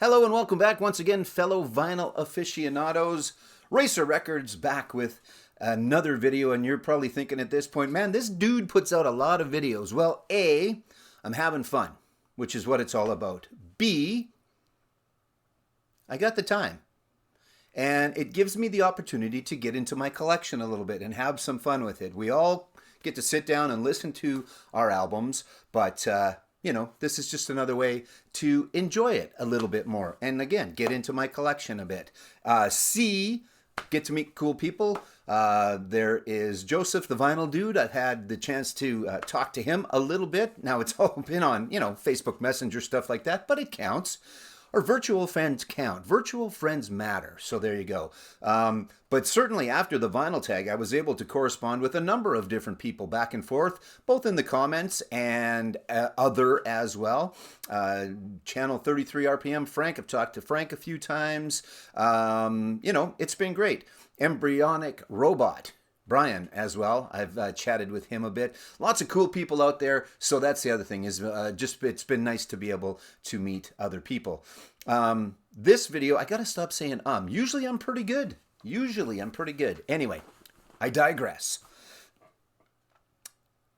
Hello and welcome back once again, fellow vinyl aficionados. Racer Records back with another video, and you're probably thinking at this point, man, this dude puts out a lot of videos. Well, A, I'm having fun, which is what it's all about. B, I got the time. And it gives me the opportunity to get into my collection a little bit and have some fun with it. We all get to sit down and listen to our albums, but this is just another way to enjoy it a little bit more. And again, get into my collection a bit. C, get to meet cool people. There is Joseph, the vinyl dude. I've had the chance to talk to him a little bit. Now, it's all been on, Facebook Messenger, stuff like that, but it counts. Or virtual friends count. Virtual friends matter. So there you go. But certainly after the vinyl tag, I was able to correspond with a number of different people back and forth, both in the comments and other as well. Channel 33 RPM Frank, I've talked to Frank a few times. It's been great. Embryonic Robot, Brian as well. I've chatted with him a bit. Lots of cool people out there. So that's the other thing is it's been nice to be able to meet other people. This video, I got to stop saying Usually I'm pretty good. Anyway, I digress.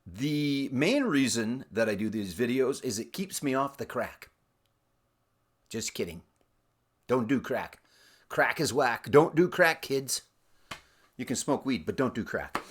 The main reason that I do these videos is it keeps me off the crack. Just kidding. Don't do crack. Crack is whack. Don't do crack, kids. You can smoke weed, but don't do crack.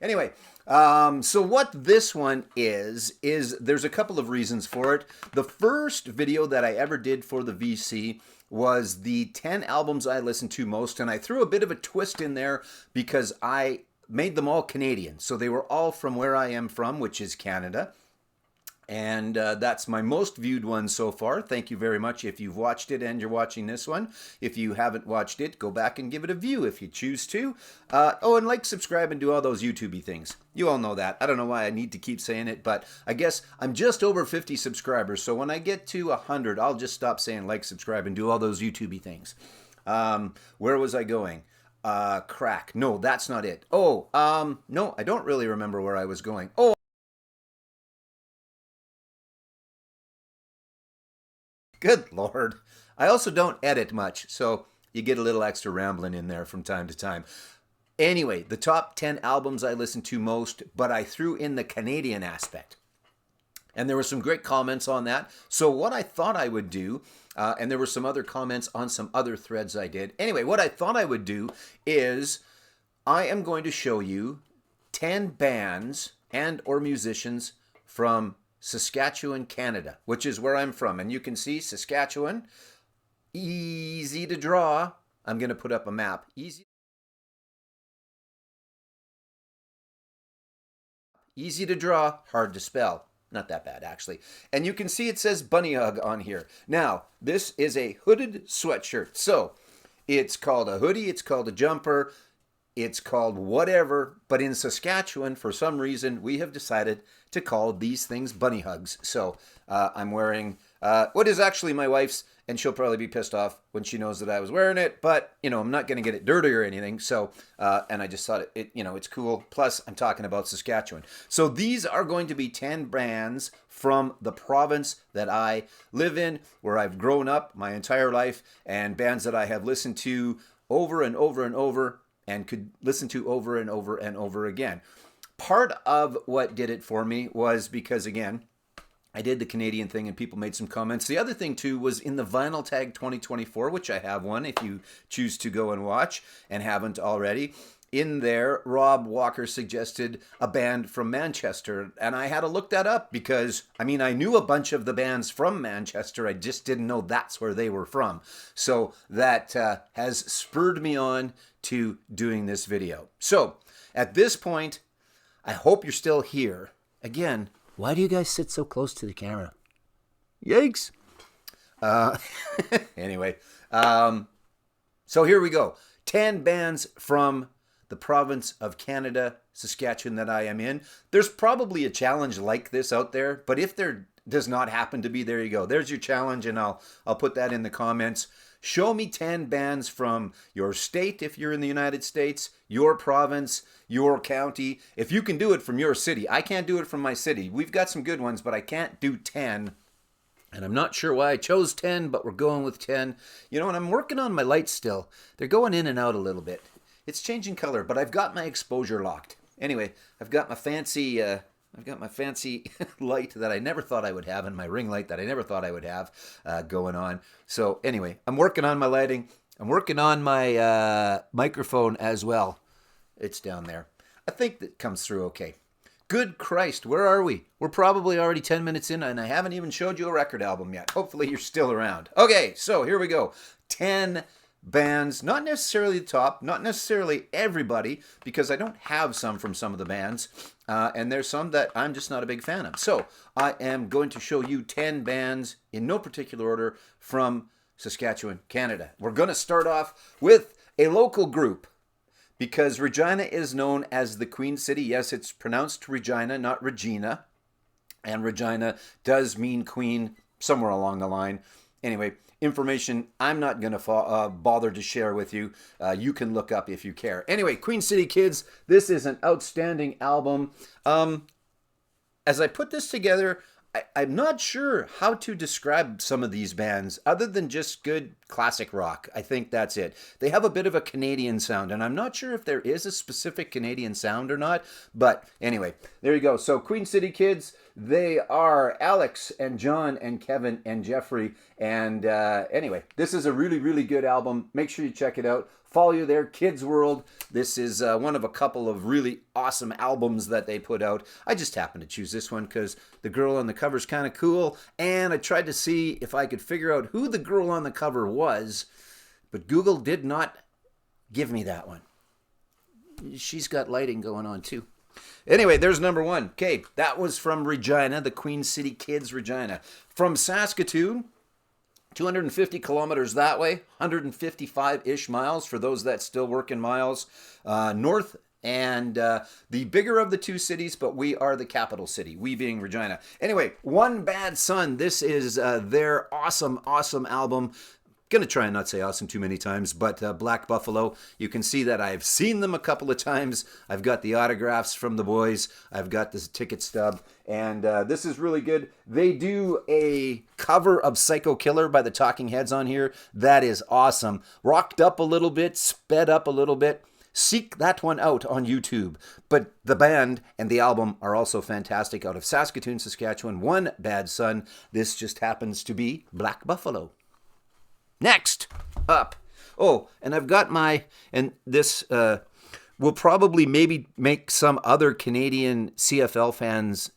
Anyway, so what this one is there's a couple of reasons for it. The first video that I ever did for the VC was the 10 albums I listened to most, and I threw a bit of a twist in there because I made them all Canadian. So they were all from where I am from, which is Canada. And that's my most viewed one so far. Thank you very much if you've watched it and you're watching this one. If you haven't watched it, go back and give it a view if you choose to. And like, subscribe, and do all those YouTube-y things. You all know that. I don't know why I need to keep saying it, but I guess I'm just over 50 subscribers. So when I get to 100, I'll just stop saying like, subscribe, and do all those YouTube-y things. Where was I going? Crack. No, that's not it. No, I don't really remember where I was going. Good Lord. I also don't edit much, so you get a little extra rambling in there from time to time. Anyway, the top 10 albums I listen to most, but I threw in the Canadian aspect. And there were some great comments on that. So what I thought I would do, and there were some other comments on some other threads I did. Anyway, what I thought I would do is I am going to show you 10 bands and or musicians from Saskatchewan, Canada, which is where I'm from. And you can see Saskatchewan, easy to draw. I'm going to put up a map. Easy to draw, hard to spell. Not that bad, actually. And you can see it says Bunny Hug on here. Now, this is a hooded sweatshirt. So it's called a hoodie. It's called a jumper. It's called whatever, but in Saskatchewan, for some reason, we have decided to call these things bunny hugs. So I'm wearing what is actually my wife's, and she'll probably be pissed off when she knows that I was wearing it, but, I'm not going to get it dirty or anything. So, and I just thought it's cool. Plus, I'm talking about Saskatchewan. So these are going to be 10 bands from the province that I live in, where I've grown up my entire life, and bands that I have listened to over and over and over, and could listen to over and over and over again. Part of what did it for me was because, again, I did the Canadian thing and people made some comments. The other thing, too, was in the Vinyl Tag 2024, which I have one if you choose to go and watch and haven't already. In there, Rob Walker suggested a band from Manchester, and I had to look that up because, I knew a bunch of the bands from Manchester. I just didn't know that's where they were from. So that has spurred me on to doing this video. So at this point, I hope you're still here. Again, why do you guys sit so close to the camera? Yikes. Anyway, so here we go. 10 bands from the province of Canada, Saskatchewan, that I am in. There's probably a challenge like this out there, but if there does not happen to be, there you go. There's your challenge, and I'll put that in the comments. Show me 10 bands from your state if you're in the United States, your province, your county. If you can do it from your city. I can't do it from my city. We've got some good ones, but I can't do 10. And I'm not sure why I chose 10, but we're going with 10. You know, and I'm working on my lights still. They're going in and out a little bit. It's changing color, but I've got my exposure locked. Anyway, I've got my fancy light that I never thought I would have, and my ring light that I never thought I would have going on. So anyway, I'm working on my lighting. I'm working on my microphone as well. It's down there. I think that comes through okay. Good Christ, where are we? We're probably already 10 minutes in, and I haven't even showed you a record album yet. Hopefully you're still around. Okay, so here we go. 10 bands, not necessarily the top, not necessarily everybody, because I don't have some from some of the bands, and there's some that I'm just not a big fan of. So I am going to show you 10 bands in no particular order from Saskatchewan, Canada. We're going to start off with a local group, because Regina is known as the Queen City. Yes, it's pronounced Regina, not Regina. And Regina does mean queen somewhere along the line. Anyway, information I'm not going to bother to share with you. You can look up if you care. Anyway, Queen City Kids, this is an outstanding album. As I put this together, I'm not sure how to describe some of these bands other than just good classic rock. I think that's it. They have a bit of a Canadian sound, and I'm not sure if there is a specific Canadian sound or not, but anyway, there you go. So Queen City Kids, they are Alex and John and Kevin and Jeffrey, and anyway, this is a really, really good album. Make sure you check it out. Follow you there, Kids World. This is one of a couple of really awesome albums that they put out. I just happened to choose this one because the girl on the cover is kind of cool, and I tried to see if I could figure out who the girl on the cover was, but Google did not give me that one. She's got lighting going on too. Anyway, there's number one. Okay, that was from Regina, the Queen City Kids, Regina. From Saskatoon, 250 kilometers that way, 155-ish miles for those that still work in miles, north, and the bigger of the two cities, but we are the capital city, we being Regina. Anyway, One Bad Son, this is their awesome, awesome album. Gonna try and not say awesome too many times, but Black Buffalo, you can see that I've seen them a couple of times. I've got the autographs from the boys. I've got this ticket stub, and this is really good. They do a cover of Psycho Killer by the Talking Heads on here. That is awesome. Rocked up a little bit, sped up a little bit. Seek that one out on YouTube. But the band and the album are also fantastic. Out of Saskatoon, Saskatchewan, One Bad Son. This just happens to be Black Buffalo. Next up. Oh, and I've got and this will probably maybe make some other Canadian CFL fans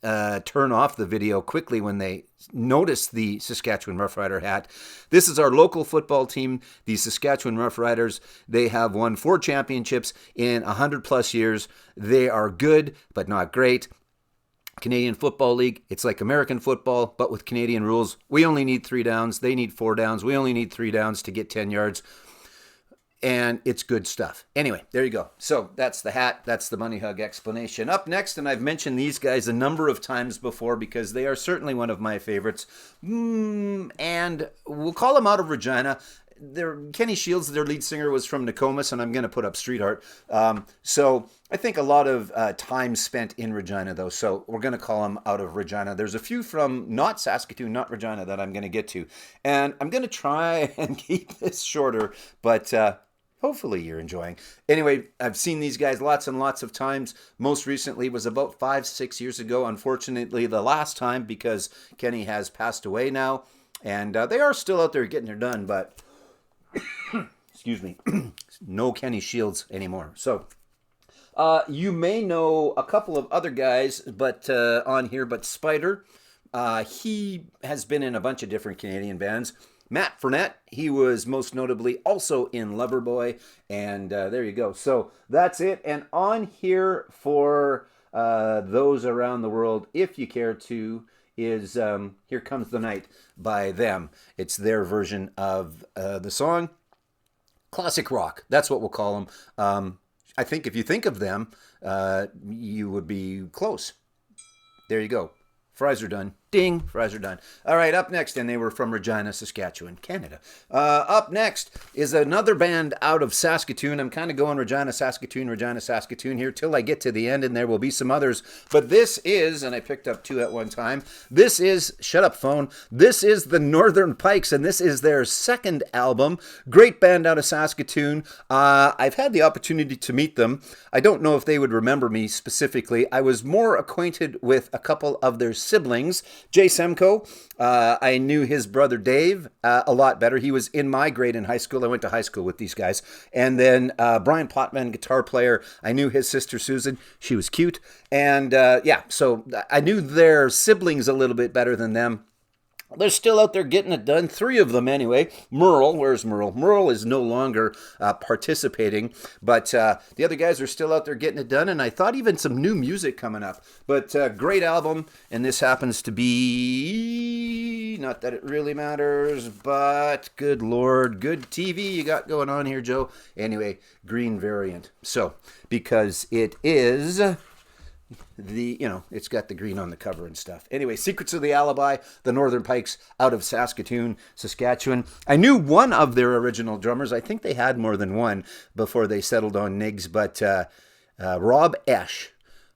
turn off the video quickly when they notice the Saskatchewan Roughrider hat. This is our local football team, the Saskatchewan Roughriders. They have won 4 championships in 100 plus years. They are good, but not great. Canadian Football League, it's like American football, but with Canadian rules. We only need 3 downs. They need 4 downs. We only need 3 downs to get 10 yards. And it's good stuff. Anyway, there you go. So that's the hat. That's the Money Hug explanation. Up next, and I've mentioned these guys a number of times before because they are certainly one of my favorites. And we'll call them out of Regina. Kenny Shields, their lead singer, was from Nokomis, and I'm going to put up Street Art. So I think a lot of time spent in Regina, though, so we're going to call them out of Regina. There's a few from not Saskatoon, not Regina, that I'm going to get to. And I'm going to try and keep this shorter, but hopefully you're enjoying. Anyway, I've seen these guys lots and lots of times. Most recently was about 5-6 years ago. Unfortunately, the last time, because Kenny has passed away now. And they are still out there getting it done, but excuse me, no Kenny Shields anymore. So you may know a couple of other guys but on here, but Spider, he has been in a bunch of different Canadian bands. Matt Fournette, he was most notably also in Loverboy, and there you go. So that's it. And on here for those around the world, if you care to, is Here Comes the Night by them. It's their version of the song. Classic rock, that's what we'll call them. I think if you think of them, you would be close. There you go. Fries are done. Ding, fries are done. All right, up next, and they were from Regina, Saskatchewan, Canada. Up next is another band out of Saskatoon. I'm kind of going Regina, Saskatoon here till I get to the end, and there will be some others. But this is, and I picked up two at one time, this is, shut up phone, this is the Northern Pikes, and this is their second album. Great band out of Saskatoon. I've had the opportunity to meet them. I don't know if they would remember me specifically. I was more acquainted with a couple of their siblings. Jay Semko, I knew his brother Dave a lot better. He was in my grade in high school. I went to high school with these guys. And then Brian Potman, guitar player, I knew his sister Susan. She was cute. And so I knew their siblings a little bit better than them. They're still out there getting it done. Three of them anyway. Merle, where's Merle? Merle is no longer participating, but the other guys are still out there getting it done, and I thought even some new music coming up. But great album, and this happens to be, not that it really matters, but good Lord, good TV you got going on here, Joe. Anyway, green variant. So, because it is... it's got the green on the cover and stuff. Anyway, Secrets of the Alibi, the Northern Pikes out of Saskatoon, Saskatchewan. I knew one of their original drummers. I think they had more than one before they settled on Niggs, but Rob Esch.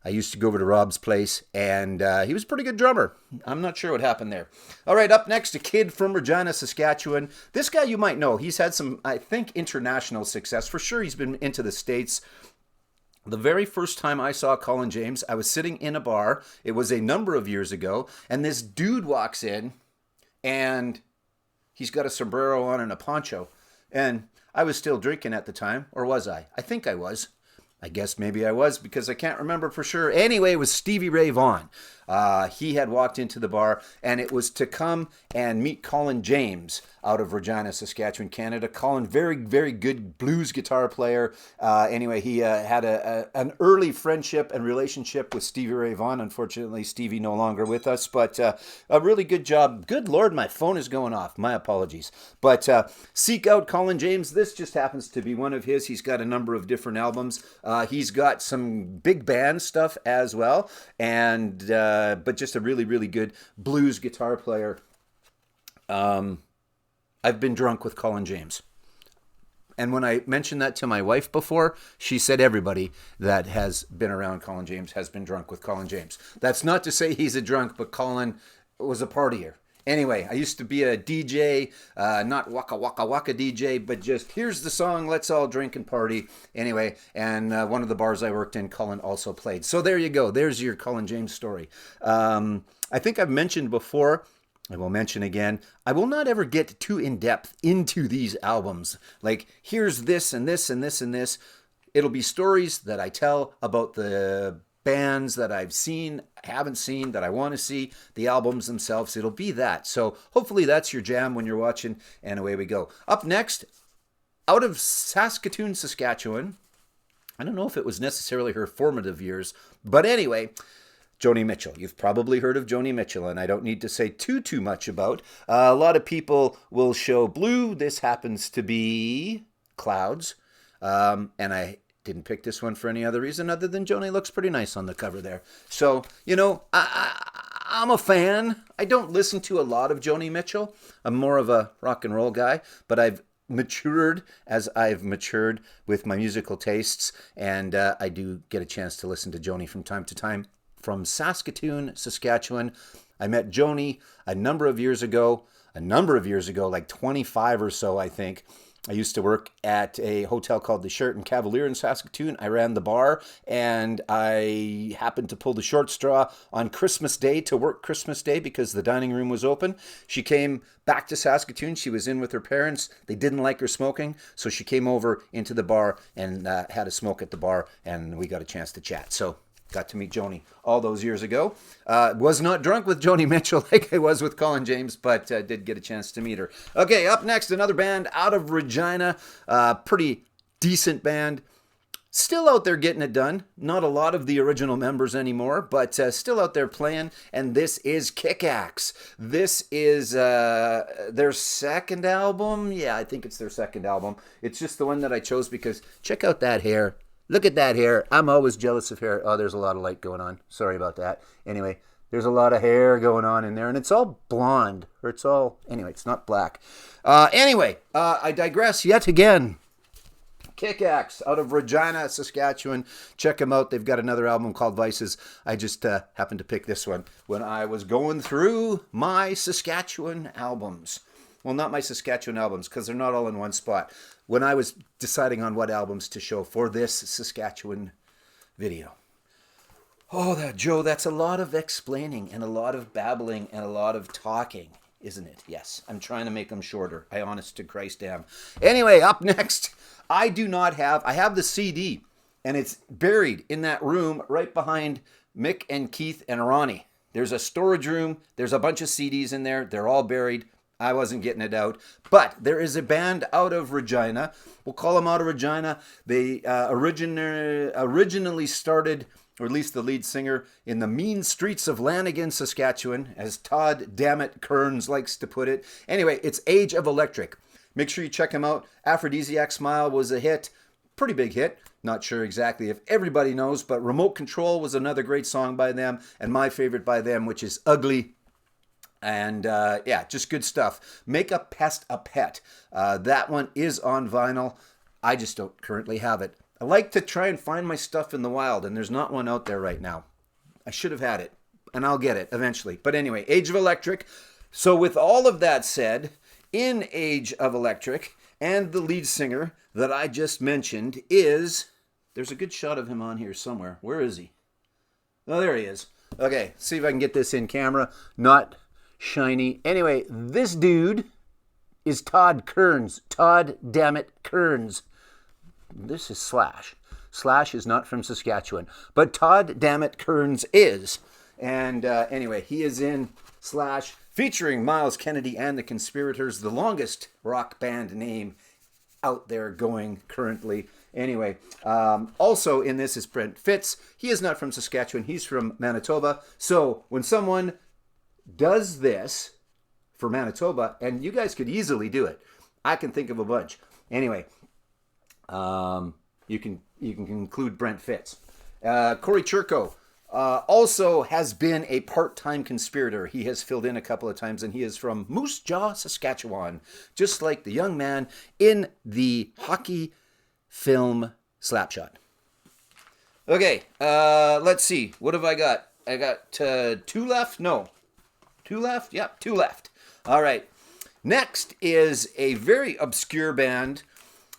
I used to go over to Rob's place, and he was a pretty good drummer. I'm not sure what happened there. All right, up next, a kid from Regina, Saskatchewan. This guy you might know. He's had some, I think, international success. For sure, he's been into the States. The very first time I saw Colin James, I was sitting in a bar. It was a number of years ago, and this dude walks in, and he's got a sombrero on and a poncho. And I was still drinking at the time, or was I? I think I was. I guess maybe I was, because I can't remember for sure. Anyway, it was Stevie Ray Vaughan. He had walked into the bar, and it was to come and meet Colin James out of Regina, Saskatchewan, Canada. Colin, very, very good blues guitar player. Anyway, he had an early friendship and relationship with Stevie Ray Vaughan. Unfortunately, Stevie no longer with us, but a really good job. Good Lord, my phone is going off. My apologies. But seek out Colin James. This just happens to be one of his. He's got a number of different albums. He's got some big band stuff as well, and but just a really, really good blues guitar player. I've been drunk with Colin James. And when I mentioned that to my wife before, she said everybody that has been around Colin James has been drunk with Colin James. That's not to say he's a drunk, but Colin was a partier. Anyway, I used to be a DJ, not waka waka waka DJ, but just here's the song, let's all drink and party. Anyway, and one of the bars I worked in, Colin also played. So there you go. There's your Colin James story. I think I've mentioned before, I will mention again, I will not ever get too in-depth into these albums. Like, here's this and this and this and this. It'll be stories that I tell about the bands that I've seen, haven't seen, that I want to see, the albums themselves. It'll be that. So hopefully that's your jam when you're watching, and away we go. Up next, out of Saskatoon, Saskatchewan, I don't know if it was necessarily her formative years, but anyway, Joni Mitchell. You've probably heard of Joni Mitchell, and I don't need to say too much about. A lot of people will show blue. This happens to be Clouds, and I didn't pick this one for any other reason other than Joni looks pretty nice on the cover there. So, I'm a fan. I don't listen to a lot of Joni Mitchell. I'm more of a rock and roll guy, but I've matured as I've matured with my musical tastes, and I do get a chance to listen to Joni from time to time. From Saskatoon, Saskatchewan. I met Joni a number of years ago, like 25 or so, I think. I used to work at a hotel called the Sheraton Cavalier in Saskatoon. I ran the bar, and I happened to pull the short straw on Christmas Day to work Christmas Day because the dining room was open. She came back to Saskatoon. She was in with her parents. They didn't like her smoking, so she came over into the bar and had a smoke at the bar, and we got a chance to chat. So got to meet Joni all those years ago. Was not drunk with Joni Mitchell like I was with Colin James, but did get a chance to meet her. Okay, up next, another band out of Regina. Pretty decent band. Still out there getting it done. Not a lot of the original members anymore, but still out there playing. And this is Kick-Axe. This is their second album. Yeah, I think it's their second album. It's just the one that I chose because check out that hair. Look at that hair. I'm always jealous of hair. Oh, there's a lot of light going on. Sorry about that. Anyway, There's a lot of hair going on in there, and it's all blonde, or it's all, anyway, it's not black. I digress yet again. Kick-Axe out of Regina, Saskatchewan. Check them out. They've got another album called Vices. I just happened to pick this one when I was going through my Saskatchewan albums. Well, not my Saskatchewan albums, because they're not all in one spot. When I was deciding on what albums to show for this Saskatchewan video. Oh, Joe, that's a lot of explaining and a lot of babbling and a lot of talking, isn't it? Yes, I'm trying to make them shorter. I honest to Christ am. Anyway, up next, I have the CD, and it's buried in that room right behind Mick and Keith and Ronnie. There's a storage room. There's a bunch of CDs in there. They're all buried. I wasn't getting it out. But there is a band out of Regina. We'll call them out of Regina. They originally started, or at least the lead singer, in the mean streets of Lanigan, Saskatchewan, as Todd Dammit Kearns likes to put it. Anyway, it's Age of Electric. Make sure you check them out. Aphrodisiac Smile was a hit. Pretty big hit. Not sure exactly if everybody knows, but Remote Control was another great song by them, and my favorite by them, which is Ugly. And just good stuff. Make a Pest a Pet. That one is on vinyl. I just don't currently have it. I like to try and find my stuff in the wild, and there's not one out there right now. I should have had it, and I'll get it eventually. But anyway, Age of Electric. So with all of that said, in Age of Electric, and the lead singer that I just mentioned is... There's a good shot of him on here somewhere. Where is he? Oh, there he is. Okay, see if I can get this in camera. Not shiny. Anyway, this dude is Todd Kearns. Todd Dammit Kearns. This is Slash. Slash is not from Saskatchewan, but Todd Dammit Kearns is. And anyway, he is in Slash, featuring Miles Kennedy and the Conspirators, the longest rock band name out there going currently. Anyway, also in this is Brent Fitz. He is not from Saskatchewan. He's from Manitoba. So when someone does this for Manitoba, and you guys could easily do it. I can think of a bunch. Anyway, you can include Brent Fitz. Corey Churko also has been a part-time conspirator. He has filled in a couple of times, and he is from Moose Jaw, Saskatchewan, just like the young man in the hockey film Slapshot. Okay, let's see. What have I got? I got 2 left? No. 2 left? Yep, 2 left. All right. Next is a very obscure band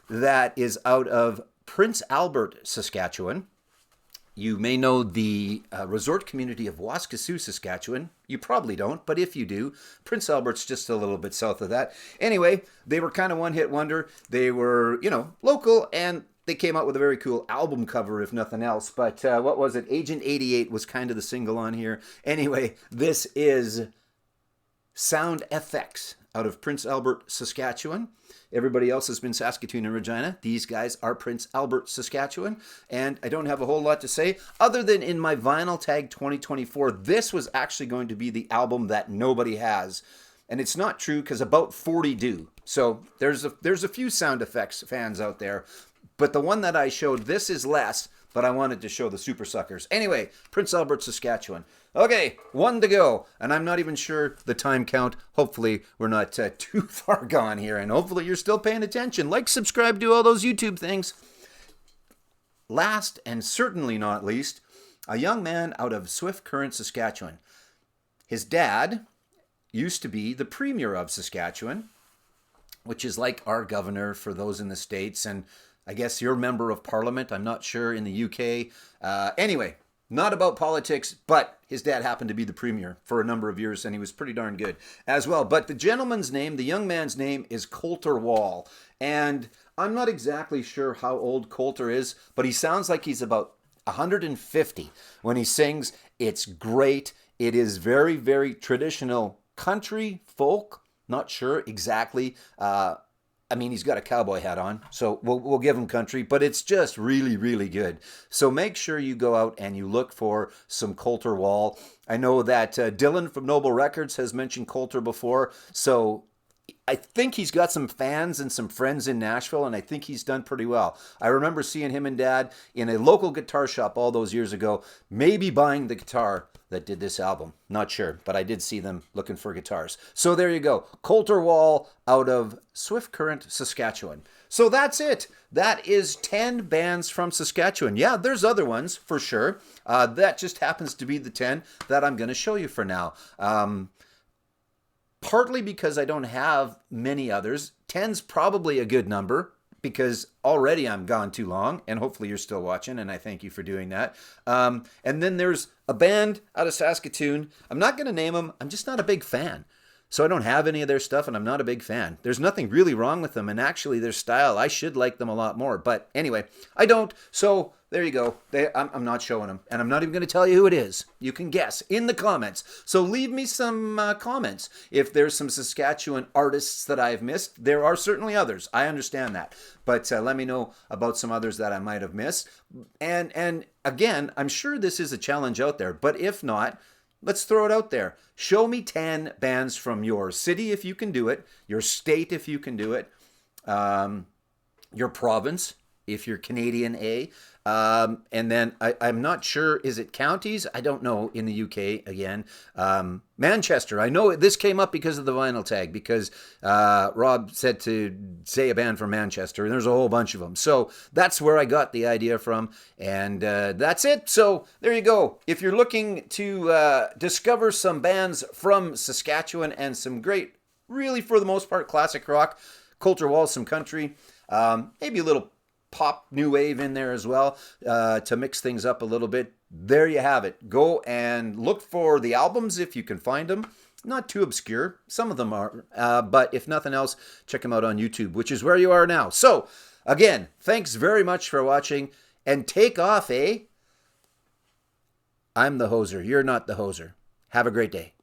that is out of Prince Albert, Saskatchewan. You may know the resort community of Waskesiu, Saskatchewan. You probably don't, but if you do, Prince Albert's just a little bit south of that. Anyway, they were kind of one-hit wonder. They were, local, and they came out with a very cool album cover, if nothing else. But what was it? Agent 88 was kind of the single on here. Anyway, this is Sound FX out of Prince Albert, Saskatchewan. Everybody else has been Saskatoon and Regina. These guys are Prince Albert, Saskatchewan. And I don't have a whole lot to say other than in my Vinyl Tag 2024, this was actually going to be the album that nobody has. And it's not true because about 40 do. So there's a few Sound Effects fans out there. But the one that I showed, this is less, but I wanted to show the Super Suckers. Anyway, Prince Albert, Saskatchewan. Okay, 1 to go, and I'm not even sure the time count. Hopefully, we're not too far gone here, and hopefully you're still paying attention. Like, subscribe, do all those YouTube things. Last, and certainly not least, a young man out of Swift Current, Saskatchewan. His dad used to be the Premier of Saskatchewan, which is like our governor for those in the States, and I guess your member of parliament, I'm not sure, in the UK. Anyway, not about politics, but his dad happened to be the premier for a number of years, and he was pretty darn good as well. But the gentleman's name, the young man's name, is Coulter Wall. And I'm not exactly sure how old Coulter is, but he sounds like he's about 150 when he sings. It's great. It is very, very traditional country, folk, not sure exactly. He's got a cowboy hat on, so we'll give him country, but it's just really, really good. So make sure you go out and you look for some Coulter Wall. I know that Dylan from Noble Records has mentioned Coulter before, so I think he's got some fans and some friends in Nashville, and I think he's done pretty well. I remember seeing him and Dad in a local guitar shop all those years ago, maybe buying the guitar that did this album. Not sure, but I did see them looking for guitars. So there you go. Coulter Wall out of Swift Current, Saskatchewan. So that's it. That is 10 bands from Saskatchewan. Yeah, there's other ones for sure. That just happens to be the 10 that I'm going to show you for now. Partly because I don't have many others. 10's probably a good number because already I'm gone too long, and hopefully you're still watching, and I thank you for doing that. And then there's a band out of Saskatoon. I'm not going to name them. I'm just not a big fan. So I don't have any of their stuff, and I'm not a big fan. There's nothing really wrong with them, and actually their style, I should like them a lot more. But anyway, I don't. So there you go. I'm not showing them, and I'm not even going to tell you who it is. You can guess in the comments. So leave me some comments. If there's some Saskatchewan artists that I've missed, there are certainly others. I understand that. But let me know about some others that I might have missed. And again, I'm sure this is a challenge out there, but if not, let's throw it out there. Show me 10 bands from your city if you can do it, your state if you can do it, your province if you're Canadian A. And then I'm not sure, is it counties? I don't know in the UK again. Manchester, I know this came up because of the vinyl tag, because Rob said to say a band from Manchester, and there's a whole bunch of them. So that's where I got the idea from, and that's it. So there you go. If you're looking to discover some bands from Saskatchewan and some great, really for the most part, classic rock, Coulter Wall, some country, maybe a little pop new wave in there as well to mix things up a little bit. There you have it. Go and look for the albums if you can find them. Not too obscure. Some of them are. But if nothing else, check them out on YouTube, which is where you are now. So, again, thanks very much for watching. And take off, eh? I'm the hoser. You're not the hoser. Have a great day.